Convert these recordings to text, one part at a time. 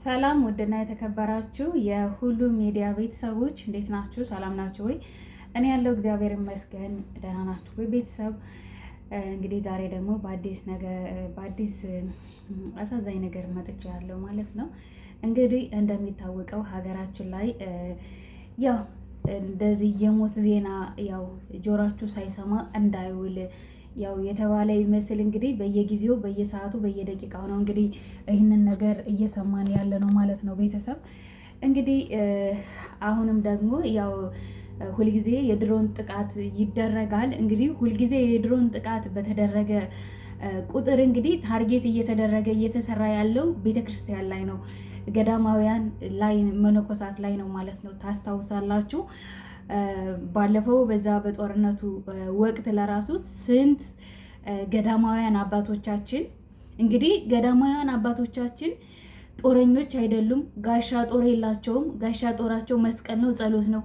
ሰላም ውድና የተከበራችሁ የሁሉ ሚዲያ ቤተሰቦች እንዴት ናችሁ? ሰላም ናችሁ ወይ? እኔ ያለው እግዚአብሔር ይመስገን። ደህና ናችሁ ወይ ቤተሰብ? እንግዲህ ዛሬ ደግሞ በአዲስ አሳዛኝ ነገር መጥቻለሁ ማለት ነው። እንግዲህ እንደሚታወቀው ሀገራችን ላይ ያው እንደዚህ የሞት ዜና ያው ጆሯችሁ ሳይሰማ እንዳይውል ያው የተባለ ይመስል እንግዲህ በየጊዜው በየሰዓቱ በየደቂቃው ነው እንግዲህ ይህንን ነገር እየሰማን ያለ ነው ማለት ነው ቤተሰብ። እንግዲህ አሁንም ደግሞ ያው ሁልጊዜ የድሮን ጥቃት ይደረጋል። እንግዲህ ሁልጊዜ የድሮን ጥቃት በተደረገ ቁጥር እንግዲህ ታርጌት እየተደረገ እየተሰራ ያለው ቤተክርስቲያን ላይ ነው፣ ገዳማውያን ላይ፣ መነኮሳት ላይ ነው ማለት ነው። ታስታውሳላችሁ ባለፈው በዛ በጦርነቱ ወቅት ለራሱ ስንት ገዳማውያን አባቶቻችን እንግዲህ ገዳማውያን አባቶቻችን ጦረኞች አይደሉም፣ ጋሻ ጦር የላቸውም። ጋሻ ጦራቸው መስቀል ነው፣ ጸሎት ነው።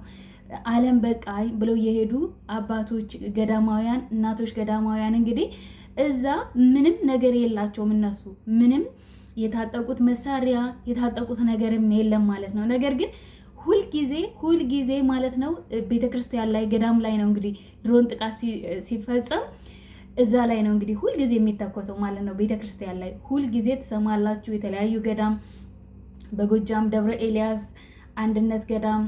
ዓለም በቃይ ብለው የሄዱ አባቶች ገዳማውያን፣ እናቶች ገዳማውያን እንግዲህ እዛ ምንም ነገር የላቸውም። እነሱ ምንም የታጠቁት መሳሪያ የታጠቁት ነገርም የለም ማለት ነው። ነገር ግን ሁልጊዜ ማለት ነው ቤተክርስቲያን ላይ ገዳም ላይ ነው እንግዲህ ድሮን ጥቃት ሲፈጸም እዛ ላይ ነው እንግዲህ ሁልጊዜ የሚተኮሰው ማለት ነው። ቤተክርስቲያን ላይ ሁልጊዜ ትሰማላችሁ። የተለያዩ ገዳም በጎጃም ደብረ ኤልያስ አንድነት ገዳም፣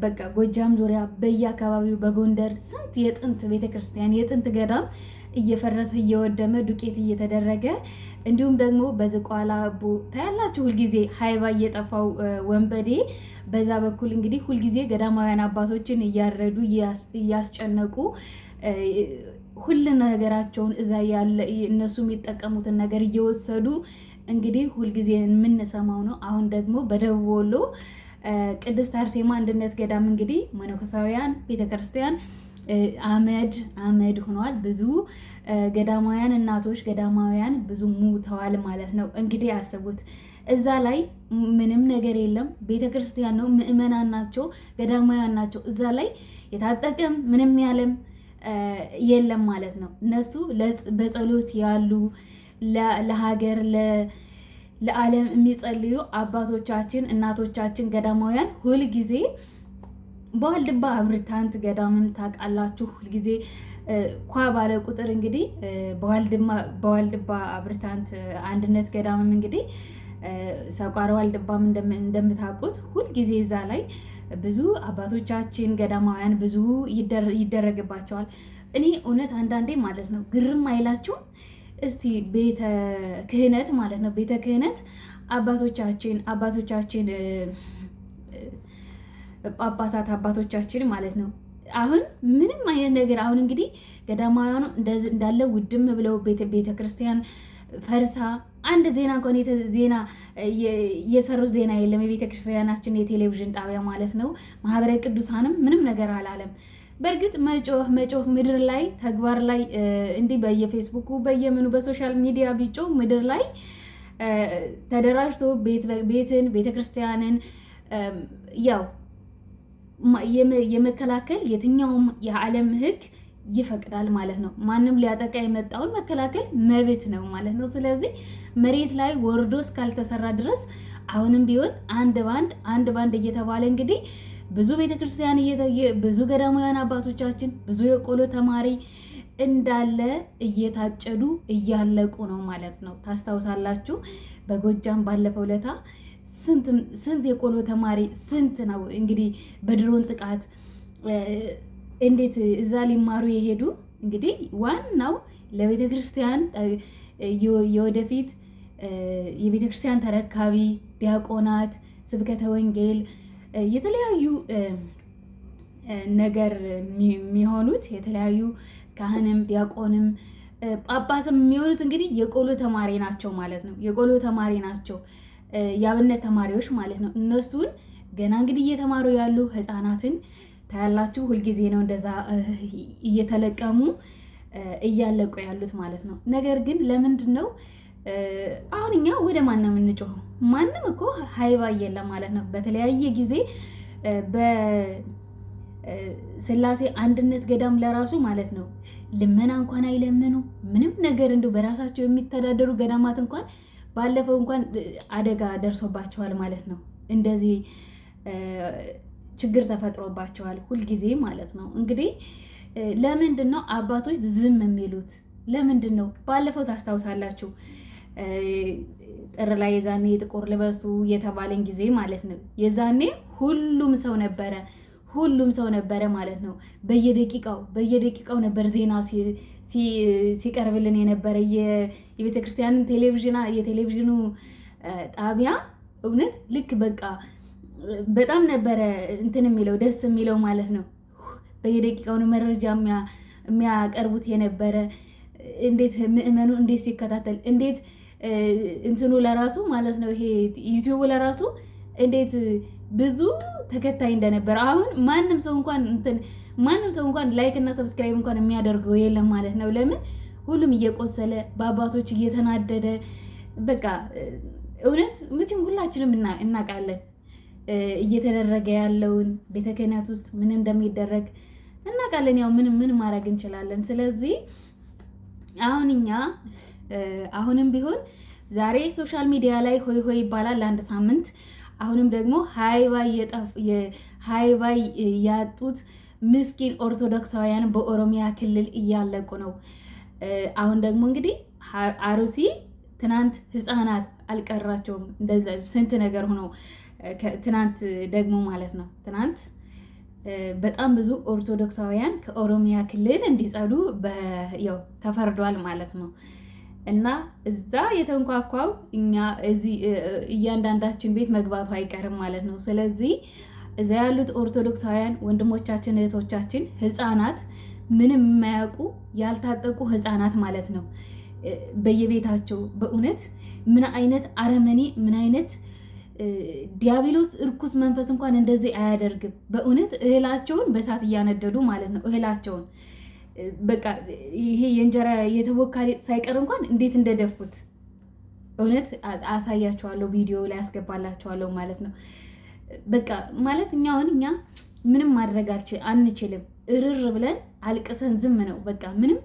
በቃ ጎጃም ዙሪያ በየአካባቢው በጎንደር ስንት የጥንት ቤተክርስቲያን የጥንት ገዳም እየፈረሰ እየወደመ ዱቄት እየተደረገ እንዲሁም ደግሞ በዝቋላ ታያላችሁ ሁልጊዜ ሀይባ እየጠፋው ወንበዴ በዛ በኩል እንግዲህ ሁልጊዜ ገዳማውያን አባቶችን እያረዱ እያስጨነቁ ሁሉ ነገራቸውን እዛ ያለ እነሱ የሚጠቀሙትን ነገር እየወሰዱ እንግዲህ ሁልጊዜ የምንሰማው ነው። አሁን ደግሞ በደቡብ ወሎ ቅድስት አርሴማ አንድነት ገዳም እንግዲህ መነኮሳውያን ቤተክርስቲያን አመድ ሆኗል። ብዙ ገዳማውያን እናቶች ገዳማውያን ብዙ ሙተዋል ማለት ነው። እንግዲህ ያስቡት እዛ ላይ ምንም ነገር የለም። ቤተክርስቲያን ነው፣ ምእመናን ናቸው፣ ገዳማውያን ናቸው። እዛ ላይ የታጠቀም ምንም ያለም የለም ማለት ነው። እነሱ በጸሎት ያሉ ለሀገር ለዓለም የሚጸልዩ አባቶቻችን እናቶቻችን ገዳማውያን ሁልጊዜ በዋልድባ አብርታንት ገዳምም ታውቃላችሁ። ሁልጊዜ ኳ ባለ ቁጥር እንግዲህ በዋልድባ አብርታንት አንድነት ገዳምም እንግዲህ ሰቋር ዋልድባም እንደምታውቁት ሁልጊዜ እዛ ላይ ብዙ አባቶቻችን ገዳማውያን ብዙ ይደረግባቸዋል። እኔ እውነት አንዳንዴ ማለት ነው ግርም አይላችሁም? እስቲ ቤተ ክህነት ማለት ነው ቤተ ክህነት አባቶቻችን ጳጳሳት አባቶቻችን ማለት ነው አሁን ምንም አይነት ነገር አሁን እንግዲህ ገዳማውያኑ እንዳለ ውድም ብለው ቤተክርስቲያን ፈርሳ አንድ ዜና እንኳን ዜና የሰሩት ዜና የለም። የቤተክርስቲያናችን የቴሌቪዥን ጣቢያ ማለት ነው ማህበረ ቅዱሳንም ምንም ነገር አላለም። በእርግጥ መጮህ ምድር ላይ ተግባር ላይ እንዲህ በየፌስቡኩ በየምኑ በሶሻል ሚዲያ ቢጮህ ምድር ላይ ተደራጅቶ ቤትን ቤተክርስቲያንን ያው የመከላከል የትኛውም የዓለም ሕግ ይፈቅዳል ማለት ነው። ማንም ሊያጠቃ የመጣውን መከላከል መብት ነው ማለት ነው። ስለዚህ መሬት ላይ ወርዶ እስካልተሰራ ድረስ አሁንም ቢሆን አንድ ባንድ እየተባለ እንግዲህ ብዙ ቤተክርስቲያን ብዙ ገዳማውያን አባቶቻችን ብዙ የቆሎ ተማሪ እንዳለ እየታጨዱ እያለቁ ነው ማለት ነው። ታስታውሳላችሁ በጎጃም ባለፈው ለታ ስንት የቆሎ ተማሪ ስንት ነው እንግዲህ በድሮን ጥቃት እንዴት እዛ ሊማሩ የሄዱ እንግዲህ ዋናው ለቤተ ክርስቲያን የወደፊት የቤተ ክርስቲያን ተረካቢ ዲያቆናት፣ ስብከተ ወንጌል የተለያዩ ነገር የሚሆኑት የተለያዩ ካህንም ዲያቆንም ጳጳስም የሚሆኑት እንግዲህ የቆሎ ተማሪ ናቸው ማለት ነው። የቆሎ ተማሪ ናቸው፣ የአብነት ተማሪዎች ማለት ነው። እነሱን ገና እንግዲህ እየተማሩ ያሉ ህፃናትን ታያላችሁ። ሁልጊዜ ነው እንደዛ እየተለቀሙ እያለቁ ያሉት ማለት ነው። ነገር ግን ለምንድን ነው አሁን እኛ ወደ ማን ነው የምንጮኸው? ማንም እኮ ሀይባ የለም ማለት ነው። በተለያየ ጊዜ በስላሴ አንድነት ገዳም ለራሱ ማለት ነው ልመና እንኳን አይለምኑ ምንም ነገር እንደው በራሳቸው የሚተዳደሩ ገዳማት እንኳን ባለፈው እንኳን አደጋ ደርሶባቸዋል ማለት ነው። እንደዚህ ችግር ተፈጥሮባቸዋል ሁልጊዜ ማለት ነው። እንግዲህ ለምንድን ነው አባቶች ዝም የሚሉት? ለምንድን ነው? ባለፈው ታስታውሳላችሁ ጥር ላይ የዛኔ ጥቁር ልበሱ የተባለን ጊዜ ማለት ነው። የዛኔ ሁሉም ሰው ነበረ ማለት ነው። በየደቂቃው ነበር ዜና ሲቀርብልን የነበረ የቤተክርስቲያንን የቴሌቪዥኑ ጣቢያ እውነት ልክ በቃ በጣም ነበረ እንትን የሚለው ደስ የሚለው ማለት ነው። በየደቂቃው መረጃ የሚያቀርቡት የነበረ እንዴት ምእመኑ እንዴት ሲከታተል እንዴት እንትኑ ለራሱ ማለት ነው ይሄ ዩቲዩብ ለራሱ እንዴት ብዙ ተከታይ እንደነበረ አሁን ማንም ሰው እንኳን ላይክ እና ሰብስክራይብ እንኳን የሚያደርገው የለም ማለት ነው። ለምን ሁሉም እየቆሰለ በአባቶች እየተናደደ በቃ እውነት መቼም ሁላችንም እናውቃለን እየተደረገ ያለውን ቤተ ክህነት ውስጥ ምን እንደሚደረግ እናውቃለን። ያው ምን ማድረግ እንችላለን? ስለዚህ አሁን እኛ አሁንም ቢሆን ዛሬ ሶሻል ሚዲያ ላይ ሆይ ሆይ ይባላል ለአንድ ሳምንት። አሁንም ደግሞ ሃይባይ ያጡት ምስኪን ኦርቶዶክሳውያን በኦሮሚያ ክልል እያለቁ ነው። አሁን ደግሞ እንግዲህ አሩሲ ትናንት ህፃናት አልቀራቸውም። እንደዛ ስንት ነገር ሆኖ ትናንት ደግሞ ማለት ነው ትናንት በጣም ብዙ ኦርቶዶክሳውያን ከኦሮሚያ ክልል እንዲጸዱ ያው ተፈርዷል ማለት ነው። እና እዛ የተንኳኳው እኛ እዚህ እያንዳንዳችን ቤት መግባቱ አይቀርም ማለት ነው። ስለዚህ እዛ ያሉት ኦርቶዶክሳውያን ወንድሞቻችን፣ እህቶቻችን፣ ህፃናት ምንም የማያውቁ ያልታጠቁ ህፃናት ማለት ነው በየቤታቸው በእውነት ምን አይነት አረመኔ ምን አይነት ዲያብሎስ እርኩስ መንፈስ እንኳን እንደዚህ አያደርግም። በእውነት እህላቸውን በሳት እያነደዱ ማለት ነው። እህላቸውን በቃ ይሄ የእንጀራ የተቦካ ሳይቀር እንኳን እንዴት እንደደፉት እውነት አሳያቸዋለሁ፣ ቪዲዮ ላይ አስገባላቸዋለሁ ማለት ነው። በቃ ማለት እኛ ምንም ማድረግ አንችልም። እርር ብለን አልቅሰን ዝም ነው በቃ ምንም።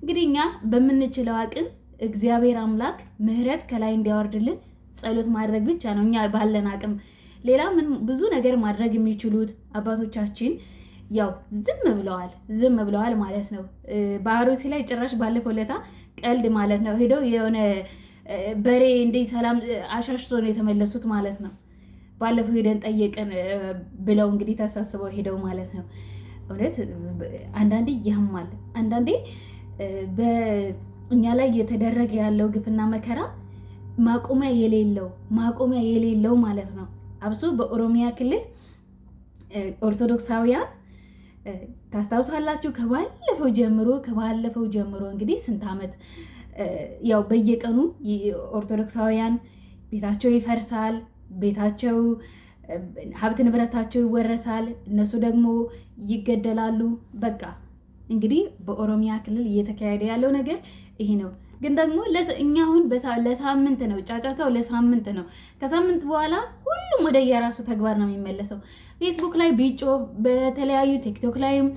እንግዲህ እኛ በምንችለው አቅም እግዚአብሔር አምላክ ምሕረት ከላይ እንዲያወርድልን ጸሎት ማድረግ ብቻ ነው እኛ ባለን አቅም። ሌላ ምን ብዙ ነገር ማድረግ የሚችሉት አባቶቻችን ያው ዝም ብለዋል ማለት ነው። በአሩሲ ላይ ጭራሽ ባለፈው ለታ ቀልድ ማለት ነው ሄደው የሆነ በሬ እንደ ሰላም አሻሽቶ ነው የተመለሱት ማለት ነው። ባለፈው ሄደን ጠየቅን ብለው እንግዲህ ተሰብስበው ሄደው ማለት ነው። እውነት አንዳንዴ ያማል። አንዳንዴ በእኛ ላይ እየተደረገ ያለው ግፍና መከራ ማቆሚያ የሌለው ማለት ነው። አብሶ በኦሮሚያ ክልል ኦርቶዶክሳውያን ታስታውሳላችሁ ከባለፈው ጀምሮ እንግዲህ ስንት ዓመት ያው በየቀኑ ኦርቶዶክሳውያን ቤታቸው ይፈርሳል፣ ቤታቸው ሀብት ንብረታቸው ይወረሳል፣ እነሱ ደግሞ ይገደላሉ። በቃ እንግዲህ በኦሮሚያ ክልል እየተካሄደ ያለው ነገር ይሄ ነው። ግን ደግሞ እኛ አሁን ለሳምንት ነው ጫጫታው፣ ለሳምንት ነው። ከሳምንት በኋላ ሁሉም ወደ የራሱ ተግባር ነው የሚመለሰው። ፌስቡክ ላይ ቢጮ በተለያዩ ቲክቶክ ላይም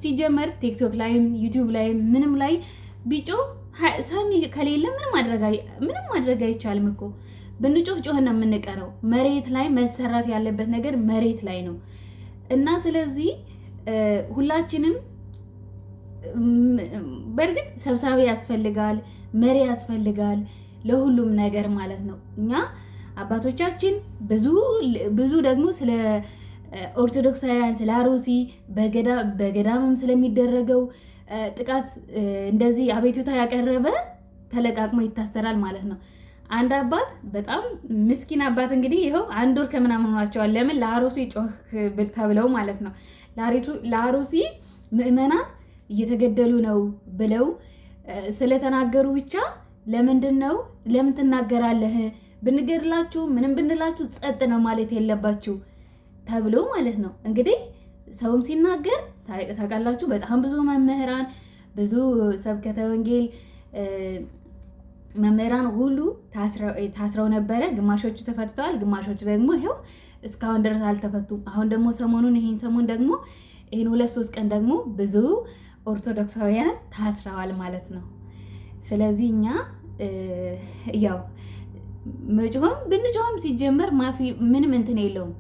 ሲጀመር ቲክቶክ ላይም ዩቲዩብ ላይም ምንም ላይ ቢጮ ሰሚ ከሌለ ምንም ማድረግ አይቻልም እኮ። ብንጮህ ጮህ ነው የምንቀረው። መሬት ላይ መሰራት ያለበት ነገር መሬት ላይ ነው እና ስለዚህ ሁላችንም በእርግጥ ሰብሳቢ ያስፈልጋል፣ መሪ ያስፈልጋል ለሁሉም ነገር ማለት ነው። እኛ አባቶቻችን ብዙ ደግሞ ስለ ኦርቶዶክሳውያን ስለ አሩሲ በገዳምም ስለሚደረገው ጥቃት እንደዚህ አቤቱታ ያቀረበ ተለቃቅሞ ይታሰራል ማለት ነው። አንድ አባት በጣም ምስኪን አባት እንግዲህ ይኸው 1 ወር ከምናምን ሆኗቸዋል። ለምን ለአሩሲ ጮህ ተብለው ማለት ነው። ለአሩሲ ምዕመናን እየተገደሉ ነው ብለው ስለተናገሩ ብቻ ለምን ትናገራለህ? ብንገድላችሁ ምንም ብንላችሁ ጸጥ ነው ማለት የለባችሁ ተብሎ ማለት ነው። እንግዲህ ሰውም ሲናገር ታውቃላችሁ፣ በጣም ብዙ መምህራን ብዙ ሰብከተ ወንጌል መምህራን ሁሉ ታስረው ነበረ። ግማሾቹ ተፈትተዋል፣ ግማሾቹ ደግሞ ይኸው እስካሁን ድረስ አልተፈቱም። አሁን ደግሞ ይሄን ሰሞን ደግሞ ይሄን 2-3 ቀን ደግሞ ብዙ ኦርቶዶክሳውያን ታስረዋል ማለት ነው። ስለዚህ እኛ ያው መጮህም ብንጮህም ሲጀመር ማፊ ምንም እንትን የለውም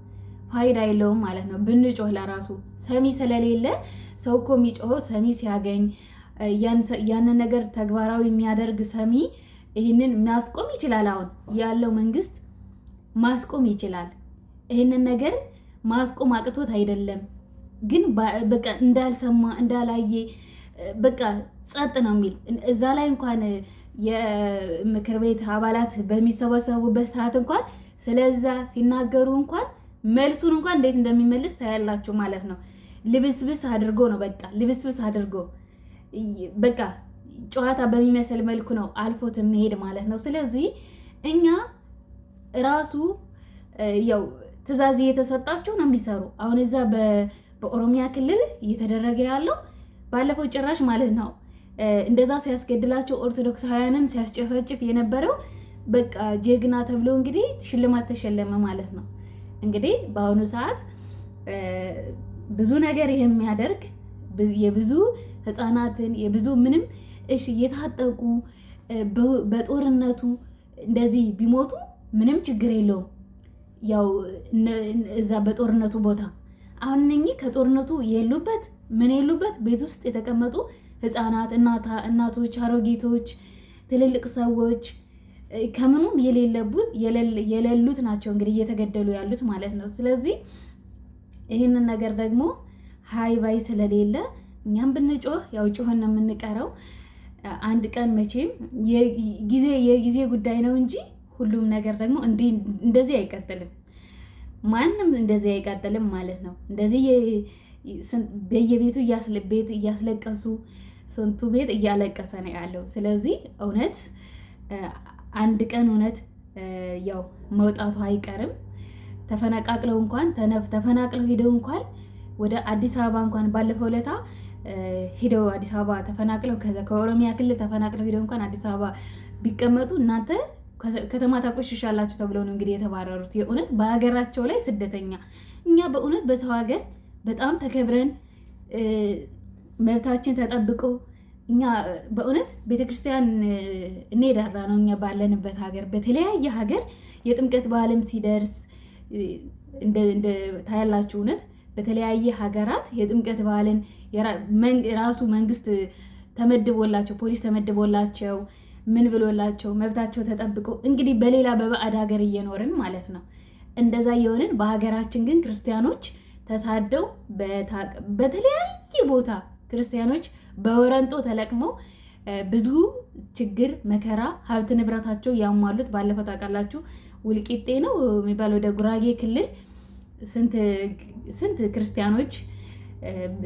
ፋይዳ የለውም ማለት ነው። ብንጮህ ለራሱ ሰሚ ስለሌለ ሰው እኮ የሚጮኸው ሰሚ ሲያገኝ ያንን ነገር ተግባራዊ የሚያደርግ ሰሚ ይህንን ማስቆም ይችላል። አሁን ያለው መንግስት ማስቆም ይችላል። ይህንን ነገር ማስቆም አቅቶት አይደለም፣ ግን በቃ እንዳልሰማ እንዳላየ በቃ ጸጥ ነው የሚል እዛ ላይ እንኳን የምክር ቤት አባላት በሚሰበሰቡበት ሰዓት እንኳን ስለዛ ሲናገሩ እንኳን መልሱን እንኳን እንዴት እንደሚመልስ ታያላችሁ ማለት ነው። ልብስብስ አድርጎ ነው በቃ ልብስብስ አድርጎ በቃ ጨዋታ በሚመስል መልኩ ነው አልፎት የሚሄድ ማለት ነው። ስለዚህ እኛ ራሱ ያው ትዕዛዝ እየተሰጣቸው ነው የሚሰሩ። አሁን እዛ በኦሮሚያ ክልል እየተደረገ ያለው ባለፈው ጭራሽ ማለት ነው እንደዛ ሲያስገድላቸው ኦርቶዶክሳውያንን ሲያስጨፈጭፍ የነበረው በቃ ጀግና ተብሎ እንግዲህ ሽልማት ተሸለመ ማለት ነው። እንግዲህ በአሁኑ ሰዓት ብዙ ነገር የሚያደርግ የብዙ ህፃናትን የብዙ ምንም እሺ የታጠቁ በጦርነቱ እንደዚህ ቢሞቱ ምንም ችግር የለውም። ያው እዛ በጦርነቱ ቦታ አሁን እነኚህ ከጦርነቱ የሉበት ምን የሉበት ቤት ውስጥ የተቀመጡ ህፃናት፣ እናቶች፣ አሮጊቶች፣ ትልልቅ ሰዎች ከምኑም የሌሉት ናቸው እንግዲህ እየተገደሉ ያሉት ማለት ነው። ስለዚህ ይህንን ነገር ደግሞ ሀይ ባይ ስለሌለ እኛም ብንጮህ ያው ጮህን ነው የምንቀረው። አንድ ቀን መቼም የጊዜ ጉዳይ ነው እንጂ ሁሉም ነገር ደግሞ እንደዚህ አይቀጥልም። ማንም እንደዚህ አይቀጥልም ማለት ነው። እንደዚህ በየቤቱ እያስለቀሱ ስንቱ ቤት እያለቀሰ ነው ያለው። ስለዚህ እውነት አንድ ቀን እውነት ያው መውጣቱ አይቀርም። ተፈናቅለው ሄደው እንኳን ወደ አዲስ አበባ እንኳን ባለፈው ለታ ሄደው አዲስ አበባ ተፈናቅለው ከኦሮሚያ ክልል ተፈናቅለው ሄደው እንኳን አዲስ አበባ ቢቀመጡ እናንተ ከተማ ታቆሽሻላችሁ ተብለው ነው እንግዲህ የተባረሩት። የእውነት በሀገራቸው ላይ ስደተኛ እኛ በእውነት በሰው ሀገር በጣም ተከብረን መብታችን ተጠብቆ እኛ በእውነት ቤተክርስቲያን እንሄዳለን ነው እኛ ባለንበት ሀገር። በተለያየ ሀገር የጥምቀት በዓልም ሲደርስ እንደ ታያላችሁ እውነት በተለያየ ሀገራት የጥምቀት በዓልን ራሱ መንግስት ተመድቦላቸው ፖሊስ ተመድቦላቸው ምን ብሎላቸው መብታቸው ተጠብቆ እንግዲህ በሌላ በባዕድ ሀገር እየኖርን ማለት ነው። እንደዛ የሆንን በሀገራችን ግን ክርስቲያኖች ተሳደው በተለያየ ቦታ ክርስቲያኖች በወረንጦ ተለቅመው ብዙ ችግር መከራ ሀብት ንብረታቸው ያሟሉት ባለፈው ታውቃላችሁ ውልቂጤ ነው የሚባለው ወደ ጉራጌ ክልል ስንት ክርስቲያኖች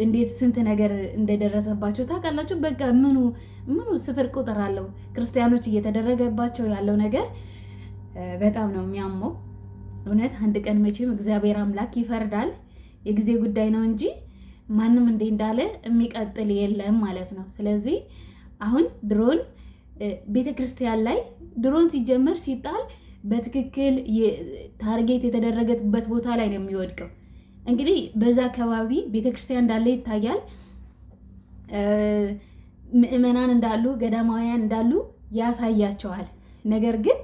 እንዴት ስንት ነገር እንደደረሰባቸው ታውቃላችሁ። በቃ ምኑ ስፍር ቁጥር አለው ክርስቲያኖች እየተደረገባቸው ያለው ነገር በጣም ነው የሚያመው። እውነት አንድ ቀን መቼም እግዚአብሔር አምላክ ይፈርዳል። የጊዜ ጉዳይ ነው እንጂ ማንም እንዳለ የሚቀጥል የለም ማለት ነው። ስለዚህ አሁን ድሮን ቤተክርስቲያን ላይ ድሮን ሲጀመር ሲጣል በትክክል ታርጌት የተደረገበት ቦታ ላይ ነው የሚወድቀው። እንግዲህ በዛ አካባቢ ቤተክርስቲያን እንዳለ ይታያል። ምእመናን እንዳሉ ገዳማውያን እንዳሉ ያሳያቸዋል። ነገር ግን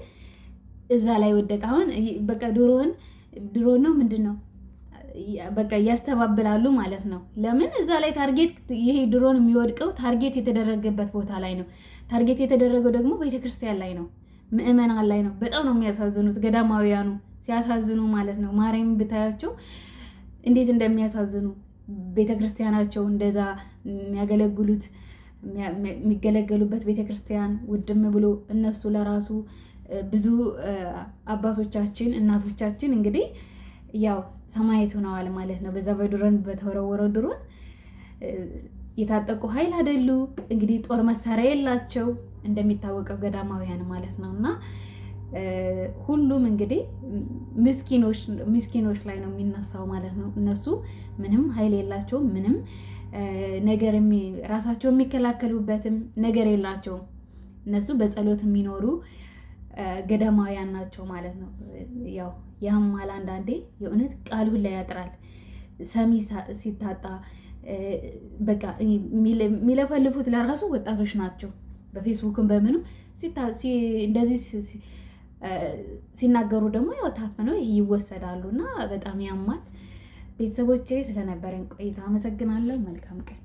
እዛ ላይ ወደቀ። አሁን በቃ ድሮን ነው ምንድን ነው በቃ ያስተባብላሉ ማለት ነው። ለምን እዛ ላይ ታርጌት ይሄ ድሮን የሚወድቀው ታርጌት የተደረገበት ቦታ ላይ ነው። ታርጌት የተደረገው ደግሞ ቤተክርስቲያን ላይ ነው፣ ምእመናን ላይ ነው። በጣም ነው የሚያሳዝኑት ገዳማውያኑ ሲያሳዝኑ ማለት ነው። ማርያም ብታያቸው እንዴት እንደሚያሳዝኑ ቤተክርስቲያናቸው እንደዛ የሚገለገሉበት ቤተክርስቲያን ውድም ብሎ እነሱ ለራሱ ብዙ አባቶቻችን እናቶቻችን እንግዲህ ያው ሰማዕት ሆነዋል ማለት ነው። በዛ በድሮን በተወረወረው ድሮን የታጠቁ ኃይል አይደሉ እንግዲህ ጦር መሳሪያ የላቸው እንደሚታወቀው ገዳማውያን ማለት ነው። እና ሁሉም እንግዲህ ምስኪኖች ላይ ነው የሚነሳው ማለት ነው። እነሱ ምንም ኃይል የላቸውም፣ ምንም ነገር ራሳቸው የሚከላከሉበትም ነገር የላቸውም። እነሱ በጸሎት የሚኖሩ ገዳማውያን ናቸው ማለት ነው። ያው ያማል አንዳንዴ የእውነት ቃል ሁላ ያጥራል። ሰሚ ሲታጣ በቃ የሚለፈልፉት ለራሱ ወጣቶች ናቸው። በፌስቡክም በምንም እንደዚህ ሲናገሩ ደግሞ ያው ታፍነው ይሄ ይወሰዳሉ እና በጣም ያማል። ቤተሰቦቼ ስለነበረን ቆይታ አመሰግናለሁ። መልካም ቀን